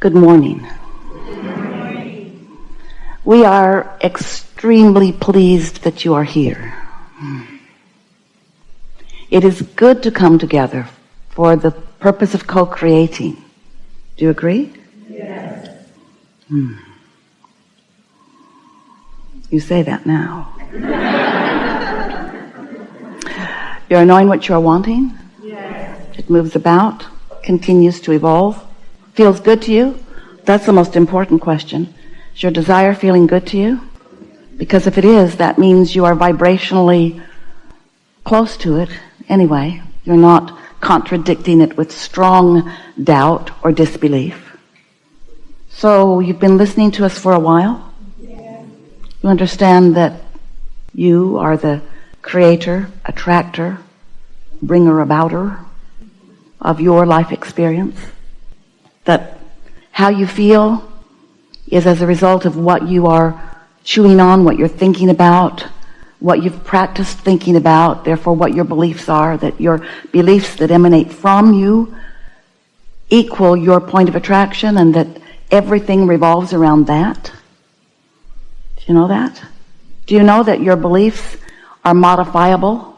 Good morning. We are extremely pleased that you are here. It is good to come together for the purpose of co-creating. Do you agree? Yes. You say that now. You're knowing what you're wanting? Yes. It moves about, continues to evolve. Feels good to you? That's the most important question. Is your desire feeling good to you? Because if it is, that means you are vibrationally close to it anyway. You're not contradicting it with strong doubt or disbelief. So you've been listening to us for a while? Yes. You understand that you are the creator, attractor, bringer-abouter of your life experience? That how you feel is as a result of what you are chewing on, what you're thinking about, what you've practiced thinking about, therefore what your beliefs are, that your beliefs that emanate from you equal your point of attraction, and that everything revolves around that. Do you know that? Do you know that your beliefs are modifiable,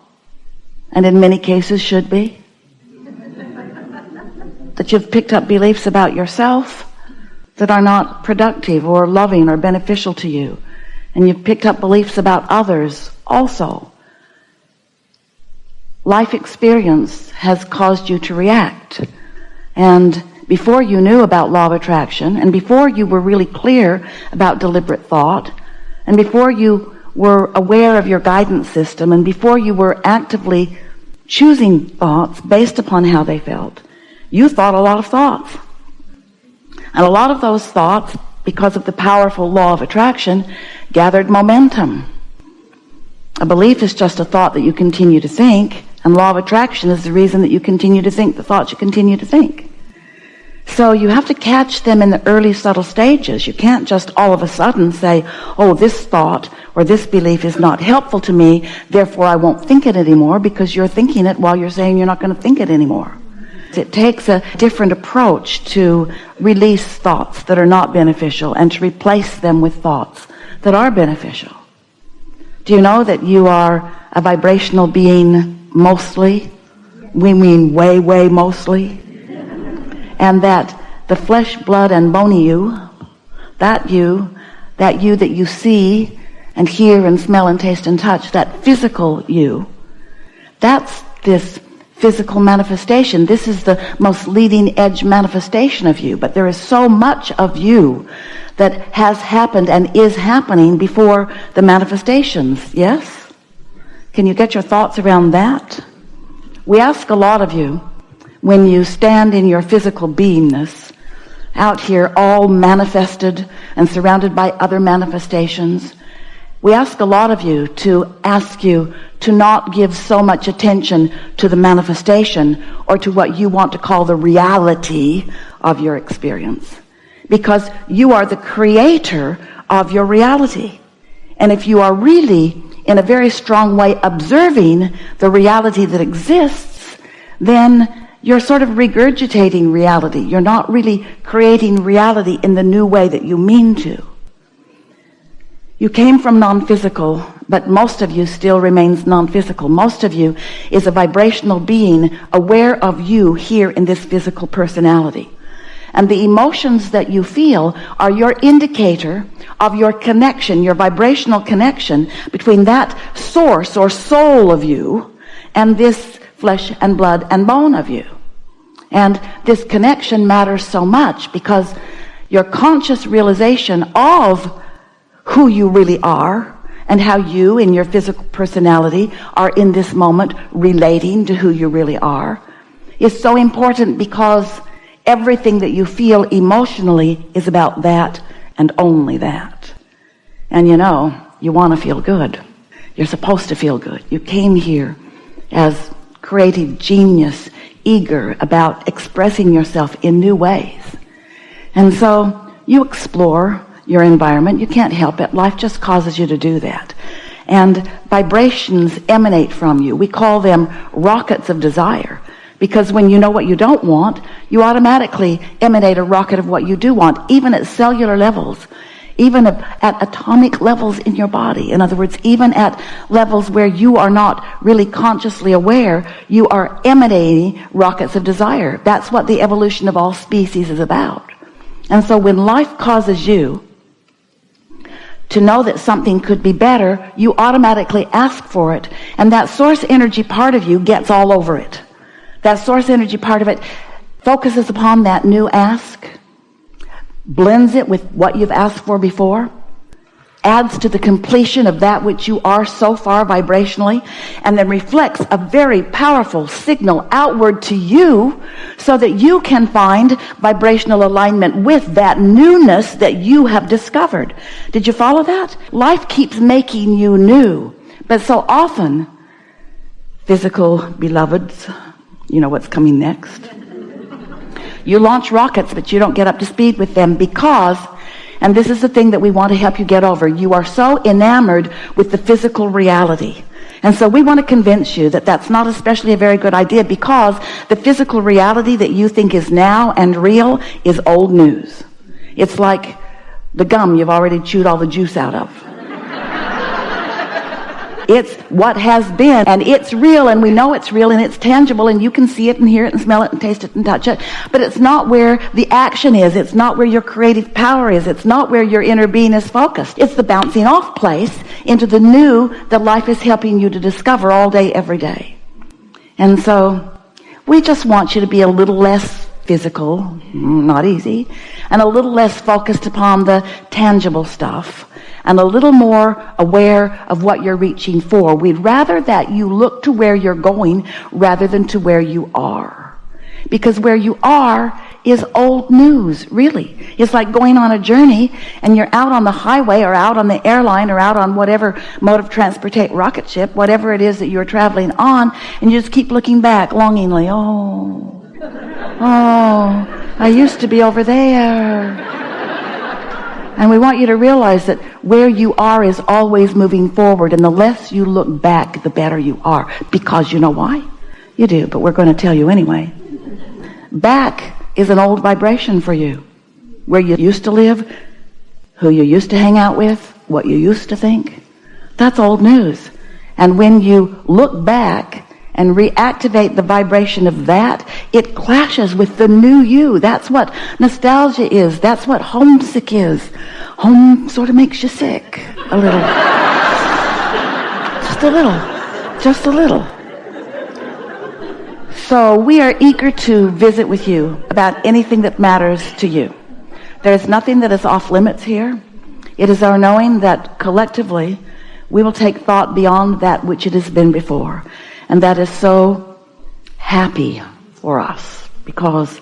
and in many cases should be? That you've picked up beliefs about yourself that are not productive or loving or beneficial to you. And you've picked up beliefs about others also. Life experience has caused you to react. And before you knew about law of attraction, and before you were really clear about deliberate thought, and before you were aware of your guidance system, and before you were actively choosing thoughts based upon how they felt, you thought a lot of thoughts. And a lot of those thoughts, because of the powerful law of attraction, gathered momentum. A belief is just a thought that you continue to think, and law of attraction is the reason that you continue to think the thoughts you continue to think. So you have to catch them in the early subtle stages. You can't just all of a sudden say, oh, this thought or this belief is not helpful to me, therefore I won't think it anymore, because you're thinking it while you're saying you're not going to think it anymore. It takes a different approach to release thoughts that are not beneficial and to replace them with thoughts that are beneficial. Do you know that you are a vibrational being mostly? We mean way, way mostly. And that the flesh, blood, and bony you that you that you see and hear and smell and taste and touch, that physical you, that's this physical manifestation. This is the most leading edge manifestation of you. But there is so much of you that has happened and is happening before the manifestations. Yes? Can you get your thoughts around that? We ask a lot of you when you stand in your physical beingness out here, all manifested and surrounded by other manifestations. We ask a lot of you to not give so much attention to the manifestation or to what you want to call the reality of your experience, because you are the creator of your reality. And if you are really in a very strong way observing the reality that exists, then you're sort of regurgitating reality. You're not really creating reality in the new way that you mean to. You came from non-physical, but most of you still remains non-physical. Most of you is a vibrational being aware of you here in this physical personality. And the emotions that you feel are your indicator of your connection, your vibrational connection between that source or soul of you and this flesh and blood and bone of you. And this connection matters so much because your conscious realization of who you really are and how you in your physical personality are in this moment relating to who you really are is so important, because everything that you feel emotionally is about that and only that. And you know, you want to feel good. You're supposed to feel good. You came here as creative genius, eager about expressing yourself in new ways. And so you explore your environment. You can't help it. Life just causes you to do that. And vibrations emanate from you. We call them rockets of desire. Because when you know what you don't want, you automatically emanate a rocket of what you do want, even at cellular levels, even at atomic levels in your body. In other words, even at levels where you are not really consciously aware, you are emanating rockets of desire. That's what the evolution of all species is about. And so when life causes you to know that something could be better, you automatically ask for it. And that source energy part of you gets all over it. That source energy part of it focuses upon that new ask, blends it with what you've asked for before, adds to the completion of that which you are so far vibrationally, and then reflects a very powerful signal outward to you so that you can find vibrational alignment with that newness that you have discovered. Did you follow that? Life keeps making you new, but so often, physical beloveds, you know what's coming next. You launch rockets, but you don't get up to speed with them because, and this is the thing that we want to help you get over, you are so enamored with the physical reality. And so we want to convince you that that's not especially a very good idea, because the physical reality that you think is now and real is old news. It's like the gum you've already chewed all the juice out of. It's what has been, and it's real, and we know it's real, and it's tangible, and you can see it and hear it and smell it and taste it and touch it, but it's not where the action is. It's not where your creative power is. It's not where your inner being is focused. It's the bouncing off place into the new that life is helping you to discover all day, every day. And so we just want you to be a little less physical, not easy, and a little less focused upon the tangible stuff, and a little more aware of what you're reaching for. We'd rather that you look to where you're going rather than to where you are. Because where you are is old news, really. It's like going on a journey and you're out on the highway or out on the airline or out on whatever mode of transportation, rocket ship, whatever it is that you're traveling on, and you just keep looking back longingly. Oh, I used to be over there. And we want you to realize that where you are is always moving forward, and the less you look back, the better you are. Because you know why? You do, but we're going to tell you anyway. Back is an old vibration for you. Where you used to live, who you used to hang out with, what you used to think. That's old news. And when you look back and reactivate the vibration of that, it clashes with the new you. That's what nostalgia is. That's what homesick is. Home sort of makes you sick a little. Just a little. Just a little. So we are eager to visit with you about anything that matters to you. There is nothing that is off limits here. It is our knowing that collectively we will take thought beyond that which it has been before. And that is so happy for us, because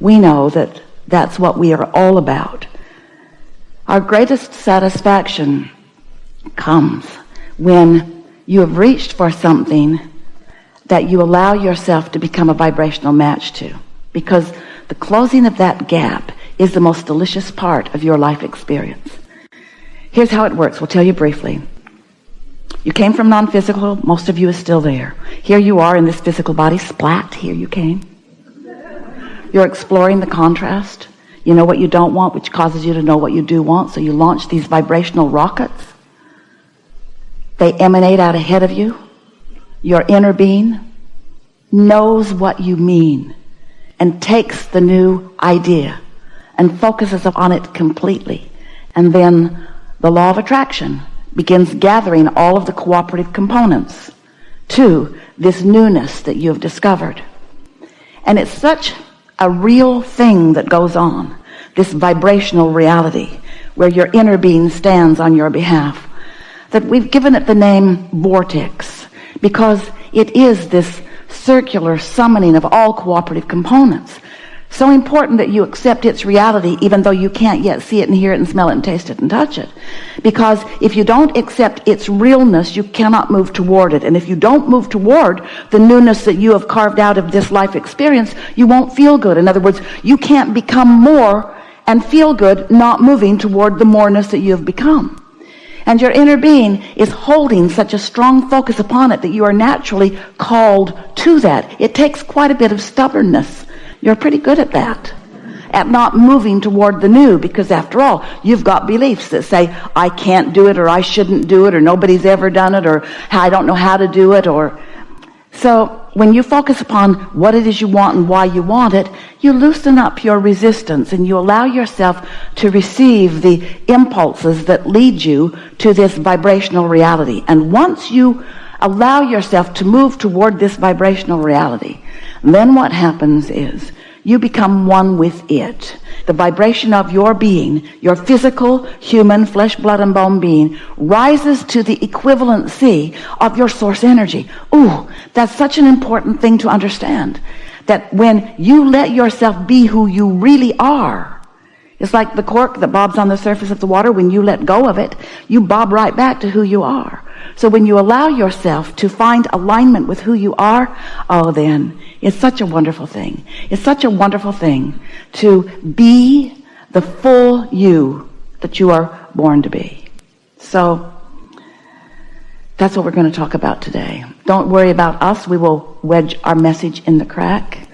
we know that that's what we are all about. Our greatest satisfaction comes when you have reached for something that you allow yourself to become a vibrational match to, because the closing of that gap is the most delicious part of your life experience. Here's how it works. We'll tell you briefly. You came from non-physical. Most of you is still there. Here you are in this physical body. Splat. Here you came. You're exploring the contrast. You know what you don't want, which causes you to know what you do want. So you launch these vibrational rockets. They emanate out ahead of you. Your inner being knows what you mean and takes the new idea and focuses on it completely. And then the law of attraction begins gathering all of the cooperative components to this newness that you have discovered. And it's such a real thing that goes on, this vibrational reality where your inner being stands on your behalf, that we've given it the name Vortex, because it is this circular summoning of all cooperative components. So important that you accept its reality even though you can't yet see it and hear it and smell it and taste it and touch it. Because if you don't accept its realness, you cannot move toward it. And if you don't move toward the newness that you have carved out of this life experience, you won't feel good. In other words, you can't become more and feel good not moving toward the moreness that you have become. And your inner being is holding such a strong focus upon it that you are naturally called to that. It takes quite a bit of stubbornness. You're pretty good at that, at not moving toward the new, because after all, you've got beliefs that say, I can't do it, or I shouldn't do it, or nobody's ever done it, or I don't know how to do it. Or so when you focus upon what it is you want and why you want it, you loosen up your resistance and you allow yourself to receive the impulses that lead you to this vibrational reality. And once you allow yourself to move toward this vibrational reality, then what happens is you become one with it. The vibration of your being, your physical, human, flesh, blood, and bone being, rises to the equivalency of your source energy. Ooh, that's such an important thing to understand. That when you let yourself be who you really are, it's like the cork that bobs on the surface of the water. When you let go of it, you bob right back to who you are. So when you allow yourself to find alignment with who you are, oh, then it's such a wonderful thing. It's such a wonderful thing to be the full you that you are born to be. So that's what we're going to talk about today. Don't worry about us. We will wedge our message in the crack.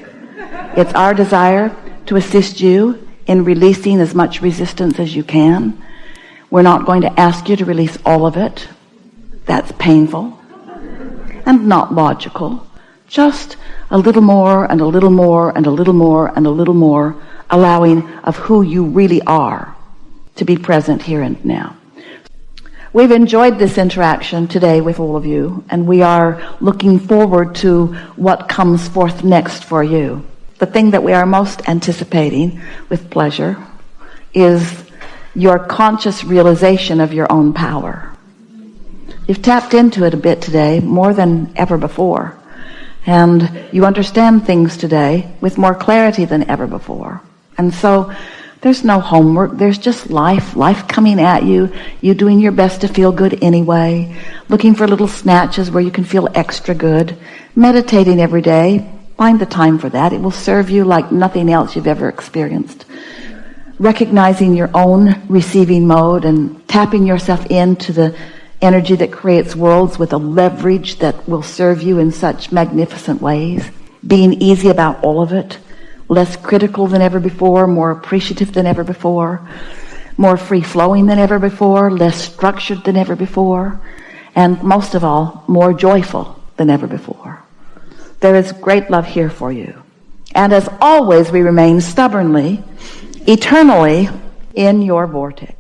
It's our desire to assist you in releasing as much resistance as you can. We're not going to ask you to release all of it. That's painful and not logical. Just a little more and a little more and a little more and a little more, allowing of who you really are to be present here and now. We've enjoyed this interaction today with all of you, and we are looking forward to what comes forth next for you. The thing that we are most anticipating with pleasure is your conscious realization of your own power. You've tapped into it a bit today, more than ever before. And you understand things today with more clarity than ever before. And so there's no homework. There's just life coming at you. You doing your best to feel good anyway. Looking for little snatches where you can feel extra good. Meditating every day. Find the time for that. It will serve you like nothing else you've ever experienced. Recognizing your own receiving mode and tapping yourself into the energy that creates worlds with a leverage that will serve you in such magnificent ways. Being easy about all of it. Less critical than ever before. More appreciative than ever before. More free-flowing than ever before. Less structured than ever before. And most of all, more joyful than ever before. There is great love here for you. And as always, we remain stubbornly, eternally in your vortex.